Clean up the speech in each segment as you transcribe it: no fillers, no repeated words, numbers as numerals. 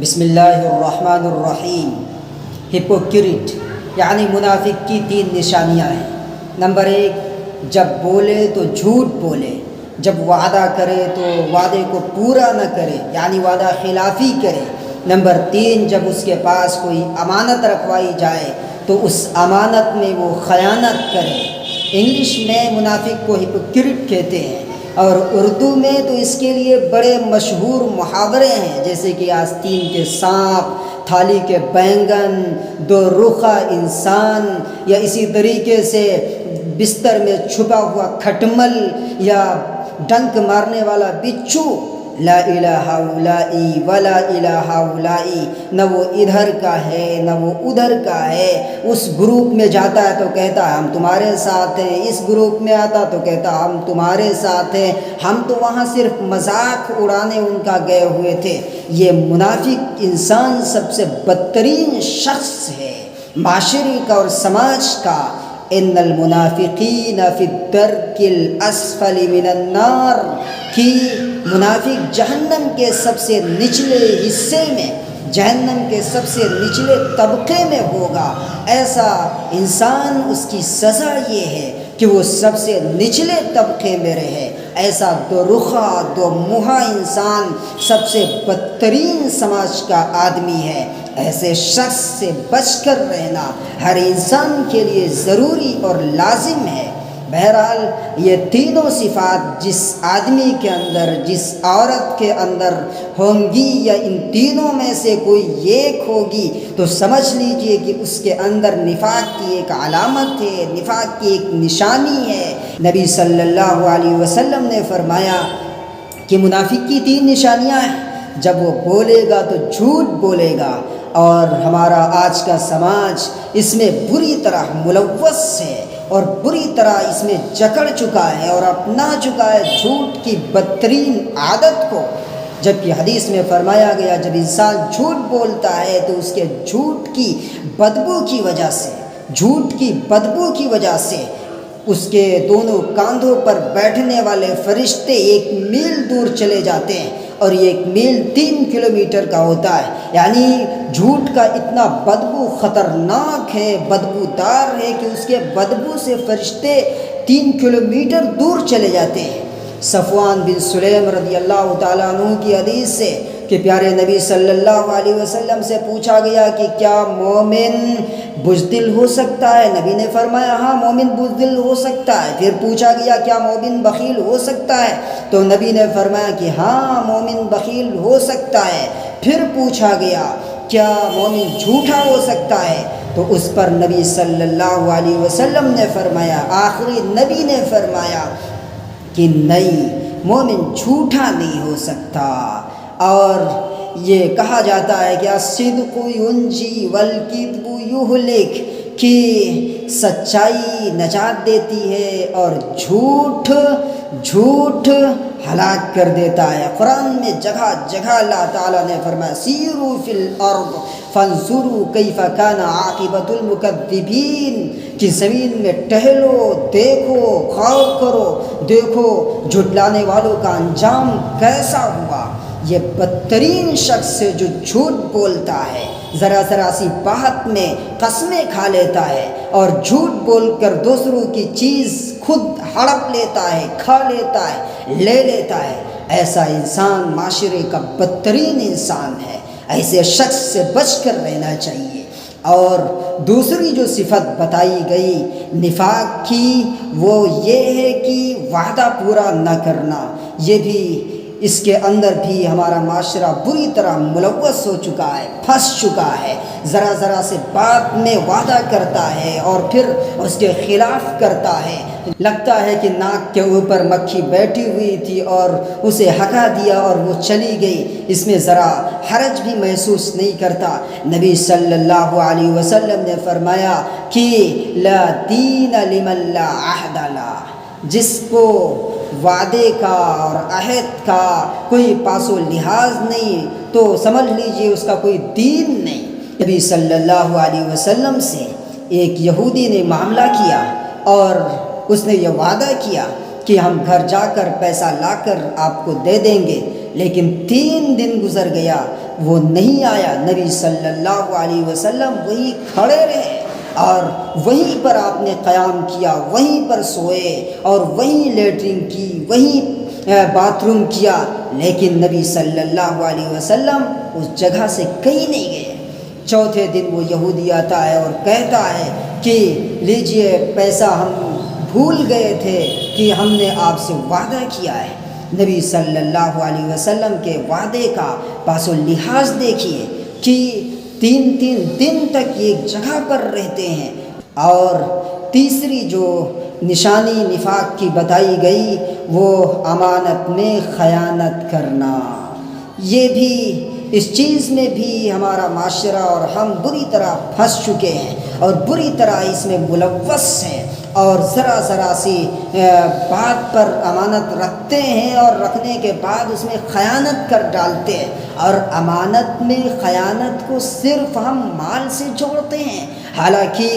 بسم اللہ الرحمن الرحیم۔ ہپوکریٹ یعنی منافق کی 3 نشانیاں ہیں۔ نمبر 1، جب بولے تو جھوٹ بولے، جب وعدہ کرے تو وعدے کو پورا نہ کرے یعنی وعدہ خلافی کرے۔ نمبر 3، جب اس کے پاس کوئی امانت رکھوائی جائے تو اس امانت میں وہ خیانت کرے۔ انگلش میں منافق کو ہپوکریٹ کہتے ہیں، اور اردو میں تو اس کے لیے بڑے مشہور محاورے ہیں، جیسے کہ آستین کے سانپ، تھالی کے بینگن، دو رخا انسان، یا اسی طریقے سے بستر میں چھپا ہوا کھٹمل یا ڈنک مارنے والا بچھو۔ لا الہ الا ولا الہ الا، نہ وہ ادھر کا ہے نہ وہ ادھر کا ہے۔ اس گروپ میں جاتا ہے تو کہتا ہے ہم تمہارے ساتھ ہیں، اس گروپ میں آتا تو کہتا ہم تمہارے ساتھ ہیں، ہم تو وہاں صرف مذاق اڑانے ان کا گئے ہوئے تھے۔ یہ منافق انسان سب سے بدترین شخص ہے معاشرے کا اور سماج کا۔ ان المنافقین فی الدرک الاسفل من النار، کہ منافق جہنم کے سب سے نچلے حصے میں، جہنم کے سب سے نچلے طبقے میں ہوگا۔ ایسا انسان، اس کی سزا یہ ہے کہ وہ سب سے نچلے طبقے میں رہے۔ ایسا دو رخا دو منہا انسان سب سے بدترین سماج کا آدمی ہے۔ ایسے شخص سے بچ کر رہنا ہر انسان کے لیے ضروری اور لازم ہے۔ بہرحال یہ تینوں صفات جس آدمی کے اندر، جس عورت کے اندر ہوں گی، یا ان تینوں میں سے کوئی ایک ہوگی، تو سمجھ لیجئے کہ اس کے اندر نفاق کی ایک علامت ہے، نفاق کی ایک نشانی ہے۔ نبی صلی اللہ علیہ وسلم نے فرمایا کہ منافق کی 3 نشانیاں ہیں۔ جب وہ بولے گا تو جھوٹ بولے گا، اور ہمارا آج کا سماج اس میں بری طرح ملوث ہے اور بری طرح اس میں جکڑ چکا ہے اور اپنا چکا ہے جھوٹ کی بدترین عادت کو۔ جبکہ حدیث میں فرمایا گیا جب انسان جھوٹ بولتا ہے تو اس کے جھوٹ کی بدبو کی وجہ سے، جھوٹ کی بدبو کی وجہ سے اس کے دونوں کاندھوں پر بیٹھنے والے فرشتے 1 میل دور چلے جاتے ہیں، اور یہ 1 میل 3 کلومیٹر کا ہوتا ہے۔ یعنی جھوٹ کا اتنا بدبو خطرناک ہے، بدبودار ہے، کہ اس کے بدبو سے فرشتے 3 کلومیٹر دور چلے جاتے ہیں۔ صفوان بن سلیم رضی اللہ تعالیٰ عنہ کی حدیث سے کہ پیارے نبی صلی اللہ علیہ وسلم سے پوچھا گیا کہ کیا مومن بزدل ہو سکتا ہے؟ نبی نے فرمایا ہاں، مومن بزدل ہو سکتا ہے۔ پھر پوچھا گیا کیا مومن بخیل ہو سکتا ہے؟ تو نبی نے فرمایا کہ ہاں، مومن بخیل ہو سکتا ہے۔ پھر پوچھا گیا کیا مومن جھوٹا ہو سکتا ہے؟ تو اس پر نبی صلی اللہ علیہ وسلم نے فرمایا، آخری نبی نے فرمایا کہ نہیں، مومن جھوٹا نہیں ہو سکتا۔ اور یہ کہا جاتا ہے کہ الصدق ینجی والکذب یہلک، کہ سچائی نجات دیتی ہے اور جھوٹ ہلاک کر دیتا ہے۔ قرآن میں جگہ جگہ اللہ تعالیٰ نے فرمایا سیروا فی الارض فانظروا کیف کان عاقبۃ المکذبین، کہ زمین میں ٹہلو، دیکھو، غور کرو، دیکھو جھٹلانے والوں کا انجام کیسا ہوا۔ یہ بدترین شخص ہے جو جھوٹ بولتا ہے، ذرا ذرا سی بات میں قسمیں کھا لیتا ہے، اور جھوٹ بول کر دوسروں کی چیز خود ہڑپ لیتا ہے، کھا لیتا ہے، لے لیتا ہے۔ ایسا انسان معاشرے کا بدترین انسان ہے۔ ایسے شخص سے بچ کر رہنا چاہیے۔ اور دوسری جو صفت بتائی گئی نفاق کی، وہ یہ ہے کہ وعدہ پورا نہ کرنا۔ یہ بھی، اس کے اندر بھی ہمارا معاشرہ بری طرح ملوث ہو چکا ہے، پھنس چکا ہے۔ ذرا ذرا سے بات میں وعدہ کرتا ہے اور پھر اس کے خلاف کرتا ہے۔ لگتا ہے کہ ناک کے اوپر مکھی بیٹھی ہوئی تھی اور اسے ہٹا دیا اور وہ چلی گئی، اس میں ذرا حرج بھی محسوس نہیں کرتا۔ نبی صلی اللہ علیہ وسلم نے فرمایا کہ لا دین لمن لا عہد له، جس کو وعدے کا اور عہد کا کوئی پاس و لحاظ نہیں تو سمجھ لیجئے اس کا کوئی دین نہیں۔ نبی صلی اللہ علیہ وسلم سے ایک یہودی نے معاملہ کیا اور اس نے یہ وعدہ کیا کہ ہم گھر جا کر پیسہ لا کر آپ کو دے دیں گے، لیکن 3 دن گزر گیا، وہ نہیں آیا۔ نبی صلی اللہ علیہ وسلم وہیں کھڑے رہے اور وہیں پر آپ نے قیام کیا، وہیں پر سوئے اور وہیں لیٹرنگ کی، وہیں باتھ روم کیا، لیکن نبی صلی اللہ علیہ وسلم اس جگہ سے کہیں نہیں گئے۔ چوتھے دن وہ یہودی آتا ہے اور کہتا ہے کہ لیجئے پیسہ، ہم بھول گئے تھے کہ ہم نے آپ سے وعدہ کیا ہے۔ نبی صلی اللہ علیہ وسلم کے وعدے کا پاس و لحاظ دیکھیے کہ 3 دن تک ایک جگہ پر رہتے ہیں۔ اور تیسری جو نشانی نفاق کی بتائی گئی وہ امانت میں خیانت کرنا۔ یہ بھی، اس چیز میں بھی ہمارا معاشرہ اور ہم بری طرح پھنس چکے ہیں اور بری طرح اس میں ملوث ہیں، اور ذرا سی بات پر امانت رکھتے ہیں اور رکھنے کے بعد اس میں خیانت کر ڈالتے ہیں۔ اور امانت میں خیانت کو صرف ہم مال سے جوڑتے ہیں، حالانکہ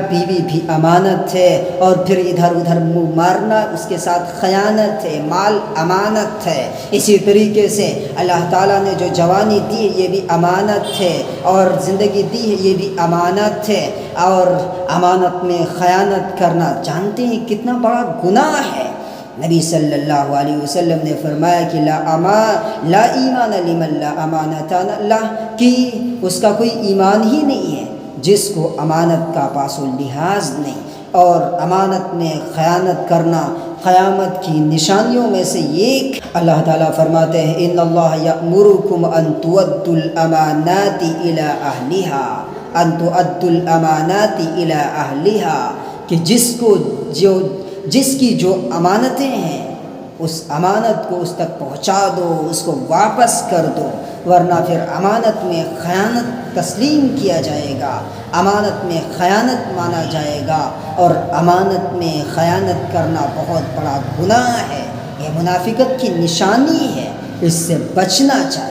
بیوی بھی امانت ہے، اور پھر ادھر ادھر منہ مارنا اس کے ساتھ خیانت ہے، مال امانت ہے۔ اسی طریقے سے اللہ تعالیٰ نے جو جوانی دی ہے یہ بھی امانت ہے، اور زندگی دی ہے یہ بھی امانت ہے۔ اور امانت میں خیانت کرنا جانتے ہیں کتنا بڑا گناہ ہے۔ نبی صلی اللہ علیہ وسلم نے فرمایا کہ لا ایمان لمن لا امانت لہ، کہ اس کا کوئی ایمان ہی نہیں ہے جس کو امانت کا پاس و لحاظ نہیں۔ اور امانت میں خیانت کرنا قیامت کی نشانیوں میں سے ایک۔ اللہ تعالیٰ فرماتے ہیں ان اللہ یأمرکم ان تؤدوا الامانات الی اہلہا، ان تؤدوا الامانات الی اہلہا، کہ جس کی جو امانتیں ہیں اس امانت کو اس تک پہنچا دو، اس کو واپس کر دو، ورنہ پھر امانت میں خیانت تسلیم کیا جائے گا، امانت میں خیانت مانا جائے گا، اور امانت میں خیانت کرنا بہت بڑا گناہ ہے۔ یہ منافقت کی نشانی ہے، اس سے بچنا چاہیے۔